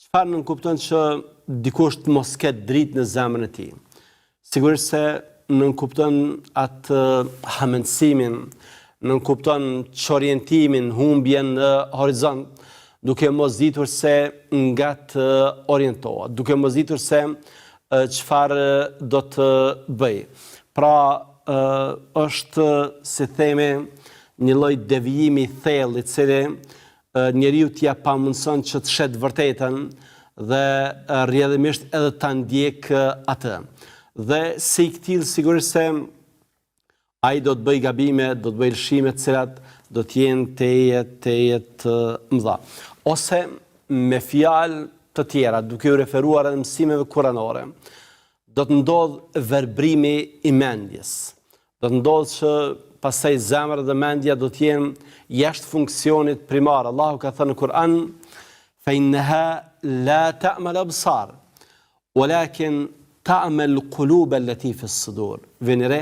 Çfarë nënkupton që dikush të mos ketë dritë në zemrën e tij? Sigurisht se nënkupton atë hamendësimin, nënkupton çorientimin, humbjen në horizont, duke mos ditur se nga të orientohet, duke mos ditur se çfarë do të bëj. Pra, është, si themi, një lloj devijimi i thellë i cili njeriu t'ia pamundson që të shet vërtetën dhe rrjedhimisht edhe ta ndjek atë. Dhe si i këtill sigurisht se ai do të bëj gabime, do të bëj lëshime të cilat do të jenë teje të mëdha. Ose me fjalë të tjera, duke u referuar edhe mësimeve kuranore, do të ndodh verbrimi i mendjes. Do të ndodh që pastaj zemra dhe mendja do të jenë jashtë funksionit primar. Allahu ka thënë në Kur'an: "Fa innaha la ta'mal absar, walakin ta'mal qulub allati fi as-sudur." Venire,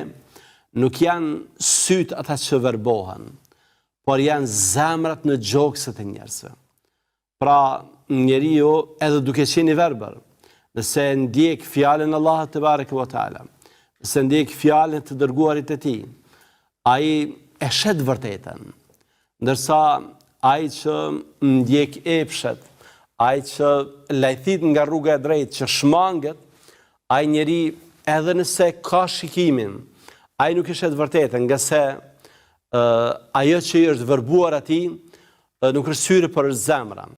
nuk janë sytë ata që verbohen, por janë zemrat në gjokset e njerëzve. Pra, njeriu edhe duke qenë i verbër, nëse ndjek fjalën e Allahut te bareke ve teala, nëse ndjek fjalën të dërguarit e tij, ai e shet vërtetën. Ndërsa ai që ndjek epshet, ai që lajthit nga rruga e drejtë, që shmanget, ai njeri edhe nëse ka shikimin, ai nuk e shet vërtetën, nga se ajo që i është verbuar atij nuk është syre, por është zemra.